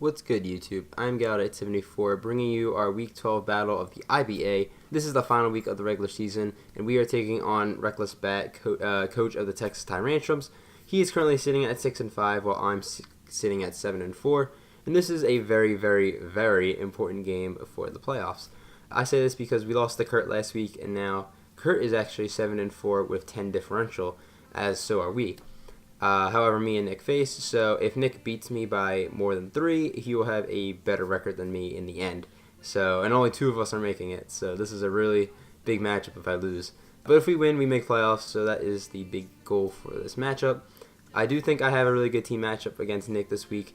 What's good, YouTube? I'm Gallaudet74, bringing you our Week 12 battle of the IBA. This is the final week of the regular season, and we are taking on Reckless Bat, coach of the Texas Tyrantrums. He is currently sitting at 6-5, while I'm sitting at 7-4. And this is a very, very, very important game for the playoffs. I say this because we lost to Kurt last week, and now Kurt is actually 7-4 with 10 differential, as so are we. However, me and Nick face, so if Nick beats me by more than 3, he will have a better record than me in the end. So, and only 2 of us are making it, so this is a really big matchup if I lose. But if we win, we make playoffs, so that is the big goal for this matchup. I do think I have a really good team matchup against Nick this week.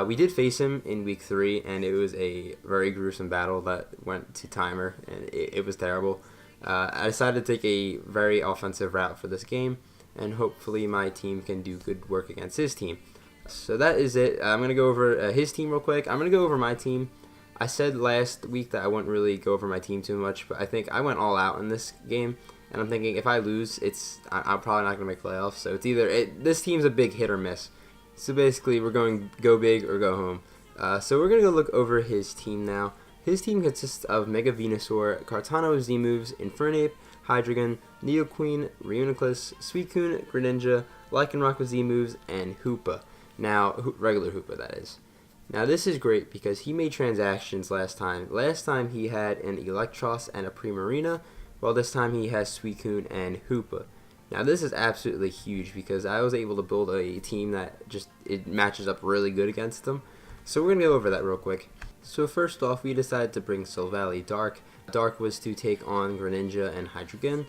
We did face him in week 3, and it was a very gruesome battle that went to timer, and it was terrible. I decided to take a very offensive route for this game, and hopefully my team can do good work against his team. So that is it. I'm going to go over his team real quick. I'm going to go over my team. I said last week that I wouldn't really go over my team too much, but I think I went all out in this game, and I'm thinking if I lose, I'm probably not going to make playoffs. So it's either this team's a big hit or miss. So basically, we're going go big or go home. So we're going to go look over his team now. His team consists of Mega Venusaur, Kartano Z-Moves, Infernape, Hydreigon, Neoqueen, Reuniclus, Suicune, Greninja, Lycanroc with Z-Moves, and Hoopa. Now, regular Hoopa, that is. Now, this is great because he made transactions last time. Last time he had an Electros and a Primarina, while this time he has Suicune and Hoopa. Now, this is absolutely huge because I was able to build a team that it matches up really good against them. So we're going to go over that real quick. So first off, we decided to bring Silvally Dark. Dark was to take on Greninja and Hydreigon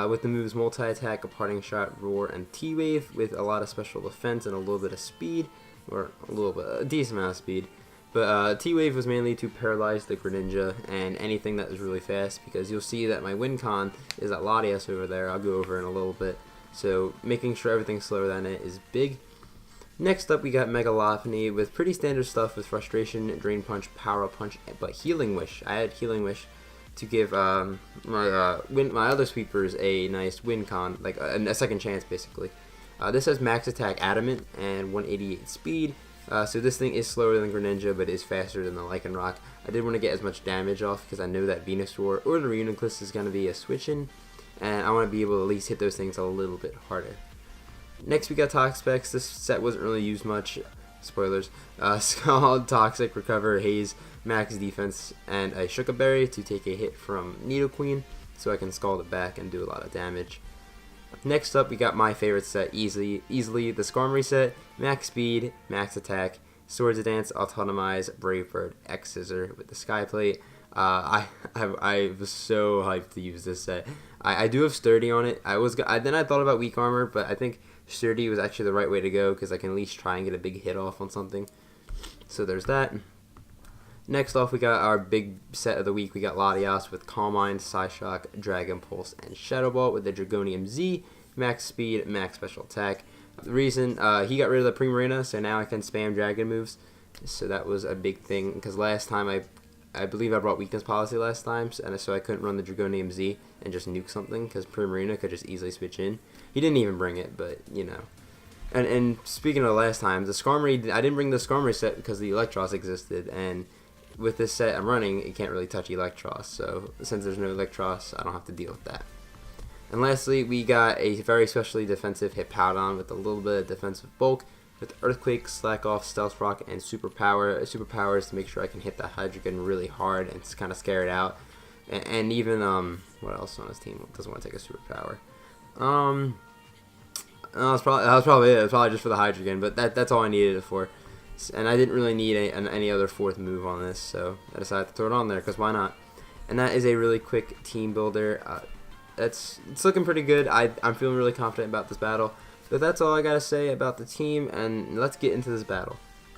with the moves Multi-Attack, a Parting Shot, Roar, and T-Wave with a lot of special defense and a little bit of speed, or a decent amount of speed. But T-Wave was mainly to paralyze the Greninja and anything that was really fast, because you'll see that my win con is at Latias over there. I'll go over in a little bit. So making sure everything's slower than it is big. Next up, we got Mega Lopunny with pretty standard stuff with Frustration, Drain Punch, Power Punch, but Healing Wish. I had Healing Wish to give my other sweepers a nice win con, like a second chance, basically. This has Max Attack Adamant and 188 speed, so this thing is slower than Greninja, but is faster than the Lycanroc. I did want to get as much damage off because I know that Venusaur or the Reuniclus is going to be a switch-in, and I want to be able to at least hit those things a little bit harder. Next, we got Toxapex. This set wasn't really used much. Spoilers. Scald, Toxic, Recover, Haze, Max Defense, and a Shuka Berry to take a hit from Nidoqueen, so I can Scald it back and do a lot of damage. Next up, we got my favorite set, easily the Skarmory set. Max Speed, Max Attack, Swords Dance, Autotomize, Brave Bird, X Scissor with the Sky Plate. I was so hyped to use this set. I do have Sturdy on it. Then I thought about Weak Armor, but I think Sturdy was actually the right way to go because I can at least try and get a big hit off on something. So there's that. Next off, we got our big set of the week. We got Latias with Calm Mind, Psyshock, Dragon Pulse, and Shadow Ball with the Dragonium Z, Max Speed, Max Special Attack. The reason he got rid of the Primarina, so now I can spam Dragon moves. So that was a big thing because last time I believe I brought Weakness Policy last time, and so I couldn't run the Dragonium Z and just nuke something because Primarina could just easily switch in. He didn't even bring it, but you know. And speaking of last time, the Skarmory, I didn't bring the Skarmory set because the Electros existed, and with this set I'm running, it can't really touch Electros, so since there's no Electros, I don't have to deal with that. And lastly, we got a very specially defensive Hippowdon with a little bit of defensive bulk, with Earthquake, Slack Off, Stealth Rock, and Superpower. Superpower is to make sure I can hit that Hydreigon really hard and kind of scare it out. And even, what else on his team doesn't want to take a Superpower? That was probably it. It was probably just for the Hydreigon, but that's all I needed it for. And I didn't really need any other fourth move on this, so I decided to throw it on there, because why not? And that is a really quick team builder. It's looking pretty good. I'm feeling really confident about this battle. But that's all I gotta say about the team, and let's get into this battle.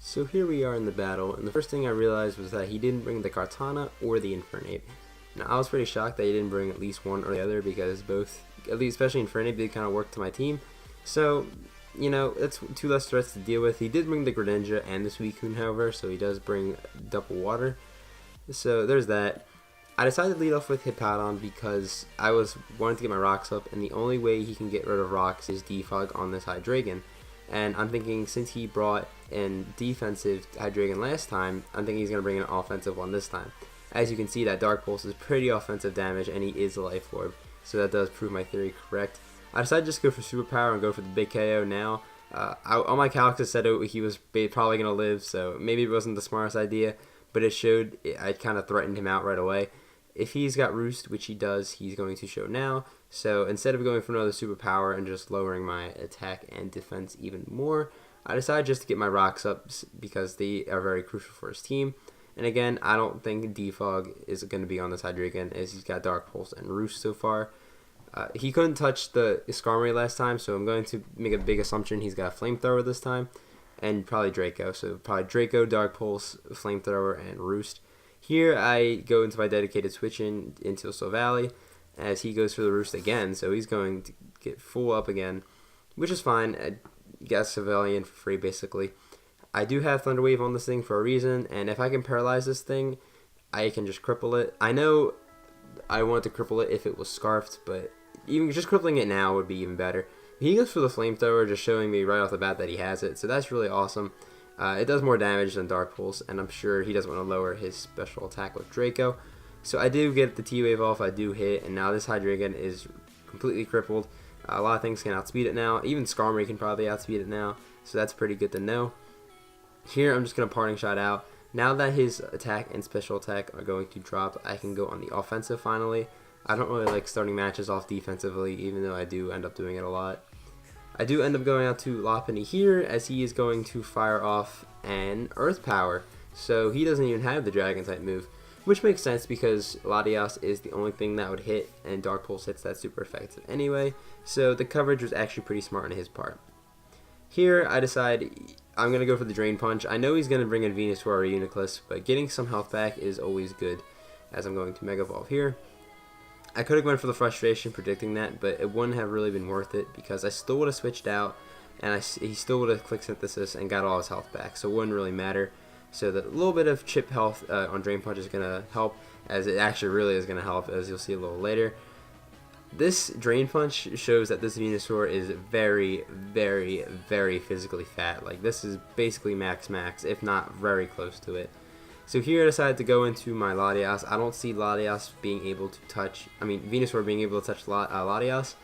So here we are in the battle, and the first thing I realized was that he didn't bring the Kartana or the Infernape. Now, I was pretty shocked that he didn't bring at least one or the other, because both, at least especially Infernape, did kind of work to my team. So, you know, that's 2 less threats to deal with. He did bring the Greninja and the Suicune, however, so he does bring double water. So there's that. I decided to lead off with Hippowdon because I was wanting to get my rocks up, and the only way he can get rid of rocks is defog on this Hydreigon. And I'm thinking since he brought in defensive Hydreigon last time, I'm thinking he's going to bring an offensive one this time. As you can see, that Dark Pulse is pretty offensive damage, and he is a Life Orb, so that does prove my theory correct. I decided to just go for Superpower and go for the big KO now. On my calcs it said he was probably going to live, so maybe it wasn't the smartest idea, but it showed I kind of threatened him out right away. If he's got Roost, which he does, he's going to show now. So instead of going for another Superpower and just lowering my attack and defense even more, I decided just to get my rocks up because they are very crucial for his team. And again, I don't think Defog is going to be on this Hydreigon as he's got Dark Pulse and Roost so far. He couldn't touch the Skarmory last time, so I'm going to make a big assumption he's got a Flamethrower this time, and probably Draco. So probably Draco, Dark Pulse, Flamethrower, and Roost. Here I go into my dedicated switch into Teal Valley as he goes for the Roost again, so he's going to get full up again, which is fine. I guess Civilian for free basically. I do have Thunder Wave on this thing for a reason, and if I can paralyze this thing, I can just cripple it. I know I want to cripple it if it was Scarfed, but even just crippling it now would be even better. He goes for the Flamethrower, just showing me right off the bat that he has it, so that's really awesome. It does more damage than Dark Pulse, and I'm sure he doesn't want to lower his special attack with Draco. So I do get the T-Wave off, I do hit, and now this Hydreigon is completely crippled. A lot of things can outspeed it now. Even Skarmory can probably outspeed it now, so that's pretty good to know. Here I'm just going to Parting Shot out. Now that his attack and special attack are going to drop, I can go on the offensive finally. I don't really like starting matches off defensively, even though I do end up doing it a lot. I do end up going out to Lopunny here, as he is going to fire off an Earth Power. So he doesn't even have the Dragon type move, which makes sense because Latias is the only thing that would hit, and Dark Pulse hits that super effective anyway. So the coverage was actually pretty smart on his part. Here I decide I'm going to go for the Drain Punch. I know he's going to bring in Venusaur or Uniclus, but getting some health back is always good, as I'm going to Mega Evolve here. I could have gone for the Frustration predicting that, but it wouldn't have really been worth it because I still would have switched out, and he still would have clicked Synthesis and got all his health back, so it wouldn't really matter. So the little bit of chip health on Drain Punch is going to help, as it actually really is going to help, as you'll see a little later. This Drain Punch shows that this Venusaur is very, very, very physically fat. Like, this is basically max, if not very close to it. So here I decided to go into my Latias. I don't see Latias being able to touch, Venusaur being able to touch Latias.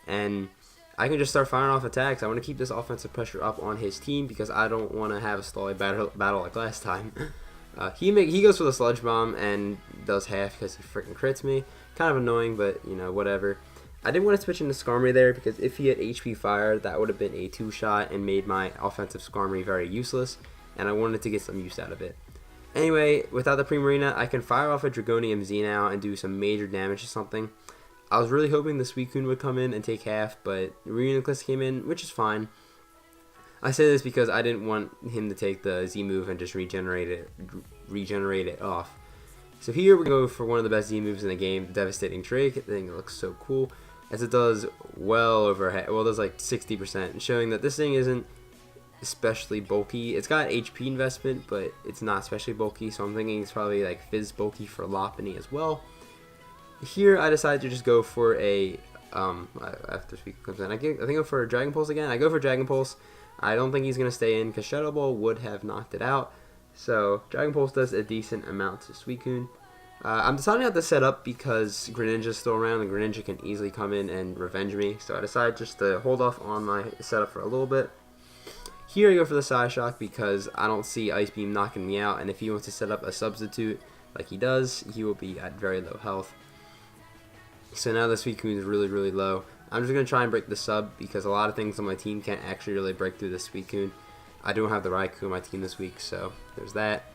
And I can just start firing off attacks. I want to keep this offensive pressure up on his team because I don't want to have a stall battle like last time. He goes for the Sludge Bomb and does half because he freaking crits me. Kind of annoying, but you know, whatever. I didn't want to switch into Skarmory there because if he had HP Fire, that would have been a 2-shot and made my offensive Skarmory very useless, and I wanted to get some use out of it. Anyway, without the Primarina, I can fire off a Dragonium Z now and do some major damage to something. I was really hoping the Suicune would come in and take half, but Reuniclus came in, which is fine. I say this because I didn't want him to take the Z move and just regenerate it off. So here we go for one of the best Z moves in the game, the Devastating Drake. I think it looks so cool, as it does well over, well, it does like 60%, showing that this thing isn't especially bulky. It's got HP investment, but it's not especially bulky, so I'm thinking it's probably like Fizz bulky for Lopunny as well. Here I decided to just go for a, after Suicune comes in, I think I go for a Dragon Pulse again. I go for Dragon Pulse. I don't think he's going to stay in because Shadow Ball would have knocked it out. So Dragon Pulse does a decent amount to Suicune. I'm deciding not to set up because Greninja's still around and Greninja can easily come in and revenge me. So I decided just to hold off on my setup for a little bit. Here I go for the Psyshock because I don't see Ice Beam knocking me out, and if he wants to set up a substitute like he does, he will be at very low health. So now the Suicune is really, really low. I'm just going to try and break the sub because a lot of things on my team can't actually really break through the Suicune. I don't have the Raikou on my team this week, so there's that.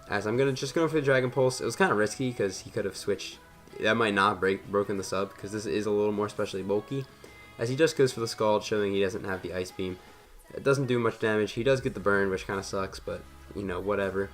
As I'm just going for the Dragon Pulse. It was kind of risky because he could have switched. That might not broken the sub because this is a little more especially bulky. As he just goes for the Scald, showing he doesn't have the Ice Beam. It doesn't do much damage. He does get the burn, which kind of sucks, but, you know, whatever.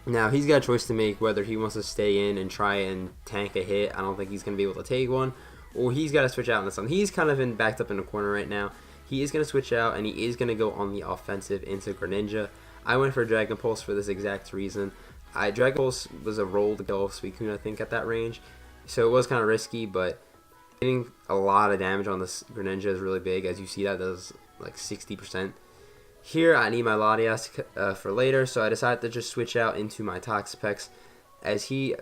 Now, he's got a choice to make whether he wants to stay in and try and tank a hit. I don't think he's going to be able to take one. Or he's got to switch out into something. He's kind of backed up in a corner right now. He is going to switch out, and he is going to go on the offensive into Greninja. I went for Dragon Pulse for this exact reason. Dragon Pulse was a roll to go off Suicune, I think, at that range. So it was kind of risky, but getting a lot of damage on this Greninja is really big. As you see, that does like 60%. Here, I need my Latias for later, so I decided to just switch out into my Toxapex, as he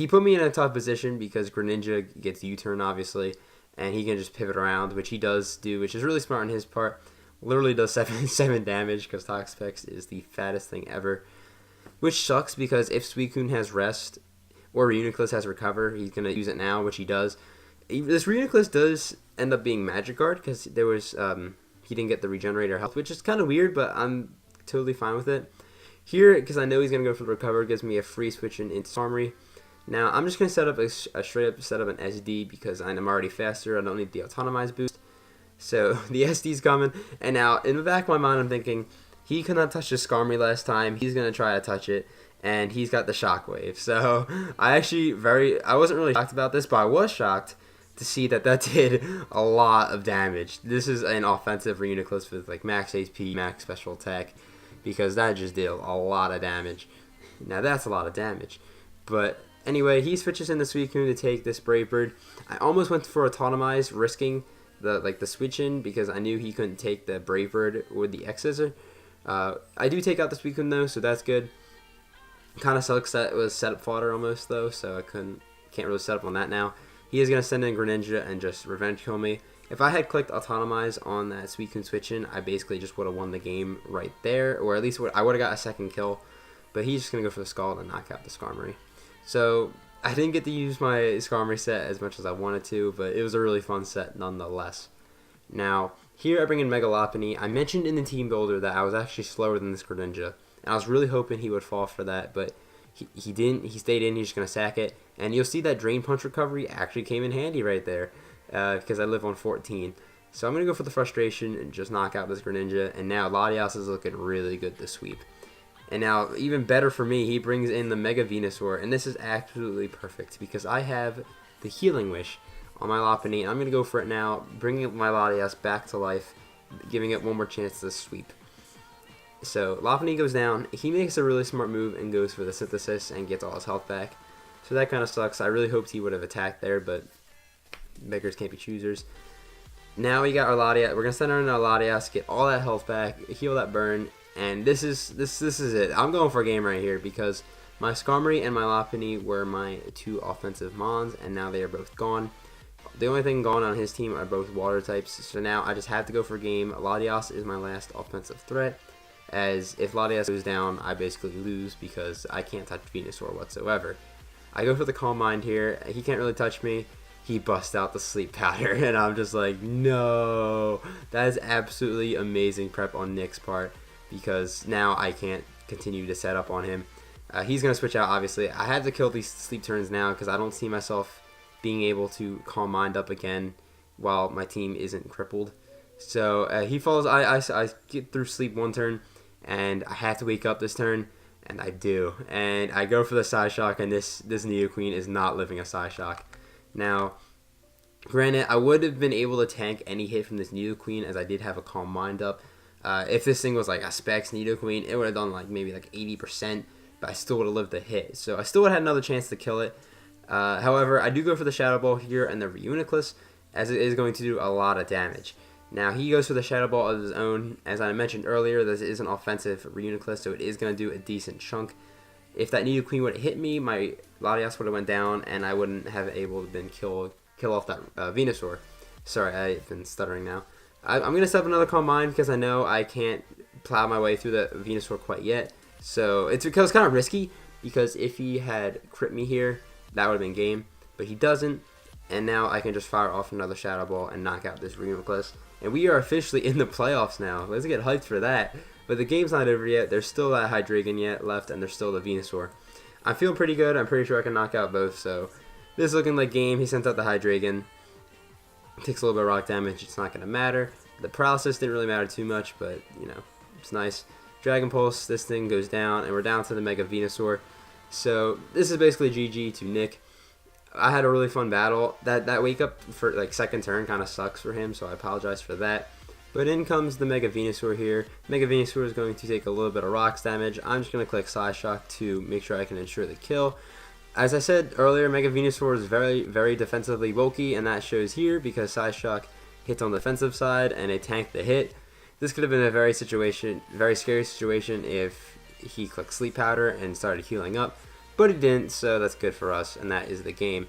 put me in a tough position because Greninja gets U-turn, obviously, and he can just pivot around, which he does do, which is really smart on his part. Literally does 7 damage because Toxapex is the fattest thing ever, which sucks because if Suicune has Rest or Reuniclus has Recover, he's going to use it now, which he does. This Reuniclus does end up being Magic Guard because there was he didn't get the Regenerator health, which is kind of weird, but I'm totally fine with it. Here, because I know he's going to go for the Recover, gives me a free switch into Skarmory. Now, I'm just going to set up a straight up set up an SD because I'm already faster. I don't need the Autonomize boost. So, the SD's coming. And now, in the back of my mind, I'm thinking, he could not touch the Skarmory last time. He's going to try to touch it. And he's got the Shockwave. So, I wasn't really shocked about this, but I was shocked to see that did a lot of damage. This is an offensive Reuniclus with like max HP, max special attack, because that just did a lot of damage. Now that's a lot of damage. But anyway, he switches in the Suicune to take this Brave Bird. I almost went for Autonomize, risking the switch in because I knew he couldn't take the Brave Bird with the X-Scissor. I do take out the Suicune though, so that's good. Kind of sucks that it was setup fodder almost though, so I can't really set up on that now. He is going to send in Greninja and just revenge kill me. If I had clicked Autonomize on that Suicune switch in, I basically just would have won the game right there, or at least I would have got a second kill. But he's just going to go for the Scald and knock out the Skarmory. So I didn't get to use my Skarmory set as much as I wanted to, but it was a really fun set nonetheless. Now, here I bring in Mega Lopunny. I mentioned in the team builder that I was actually slower than this Greninja, and I was really hoping he would fall for that, but he didn't. He stayed in. He's just going to sack it. And you'll see that Drain Punch recovery actually came in handy right there because I live on 14. So I'm going to go for the Frustration and just knock out this Greninja. And now Latias is looking really good to sweep. And now, even better for me, he brings in the Mega Venusaur. And this is absolutely perfect because I have the Healing Wish on my Lopunny. I'm going to go for it now, bringing my Latias back to life, giving it one more chance to sweep. So Lopunny goes down. He makes a really smart move and goes for the Synthesis and gets all his health back. So that kind of sucks. I really hoped he would have attacked there, but beggars can't be choosers. Now we got our Latias. We're gonna send her in our Latias, get all that health back, heal that burn, and this is it. I'm going for a game right here because my Skarmory and my Lopunny were my 2 offensive mons, and now they are both gone. The only thing gone on his team are both water types, so now I just have to go for a game. Latias is my last offensive threat, as if Latias goes down, I basically lose because I can't touch Venusaur whatsoever. I go for the Calm Mind here. He can't really touch me. He busts out the Sleep Powder, and I'm just like, no. That is absolutely amazing prep on Nick's part because now I can't continue to set up on him. He's going to switch out, obviously. I had to kill these Sleep Turns now because I don't see myself being able to Calm Mind up again while my team isn't crippled. So he falls. I get through sleep one turn, and I have to wake up this turn. And I do. And I go for the Psyshock, and this Nidoqueen is not living a Psyshock. Now, granted, I would have been able to tank any hit from this Nidoqueen, as I did have a Calm Mind up. If this thing was like a Specs Nidoqueen, it would have done like maybe like 80%, but I still would have lived the hit. So I still would have had another chance to kill it. However, I do go for the Shadow Ball here and the Reuniclus, as it is going to do a lot of damage. Now, he goes for the Shadow Ball of his own. As I mentioned earlier, this is an offensive Reuniclus, so it is going to do a decent chunk. If that Nidoqueen would have hit me, my Latias would have went down, and I wouldn't have able to then kill off that Venusaur. Sorry, I've been stuttering now. I'm going to set up another Calm Mind because I know I can't plow my way through the Venusaur quite yet. So it's kind of risky, because if he had crit me here, that would have been game. But he doesn't, and now I can just fire off another Shadow Ball and knock out this Reuniclus. And we are officially in the playoffs now. Let's get hyped for that. But the game's not over yet. There's still that Hydreigon yet left, and there's still the Venusaur. I'm feeling pretty good. I'm pretty sure I can knock out both. So this is looking like game. He sent out the Hydreigon. Takes a little bit of rock damage. It's not going to matter. The paralysis didn't really matter too much, but, you know, it's nice. Dragon Pulse, this thing goes down, and we're down to the Mega Venusaur. So this is basically GG to Nick. I had a really fun battle. That wake up for like second turn kind of sucks for him, so I apologize for that. But in comes the Mega Venusaur here. Mega Venusaur is going to take a little bit of rocks damage. I'm just going to click Psyshock to make sure I can ensure the kill. As I said earlier, Mega Venusaur is very, very defensively bulky, and that shows here because Psyshock hits on the defensive side and it tanked the hit. This could have been a very scary situation if he clicked sleep powder and started healing up, but he didn't, so that's good for us, and that is the game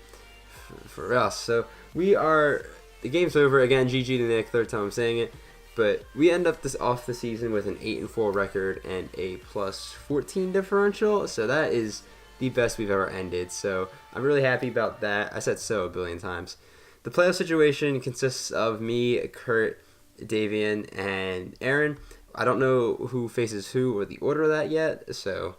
for us. So the game's over. Again, GG to Nick, third time I'm saying it, but we end up off the season with an 8-4 record and a plus 14 differential, so that is the best we've ever ended, so I'm really happy about that. I said so a billion times. The playoff situation consists of me, Kurt, Davian, and Aaron. I don't know who faces who or the order of that yet, so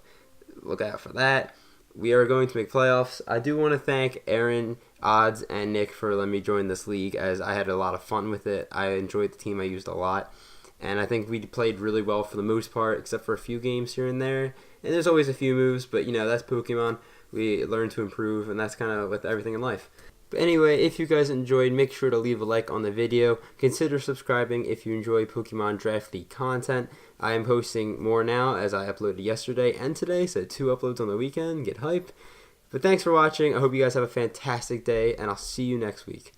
look out for that. We are going to make playoffs. I do want to thank Aaron, Odds, and Nick for letting me join this league, as I had a lot of fun with it. I enjoyed the team I used a lot, and I think we played really well for the most part, except for a few games here and there. And there's always a few moves, but that's Pokemon. We learn to improve, and that's kind of with everything in life. But anyway, if you guys enjoyed, make sure to leave a like on the video. Consider subscribing if you enjoy Pokemon Draft League content. I am posting more now, as I uploaded yesterday and today, so 2 uploads on the weekend. Get hype. But thanks for watching. I hope you guys have a fantastic day, and I'll see you next week.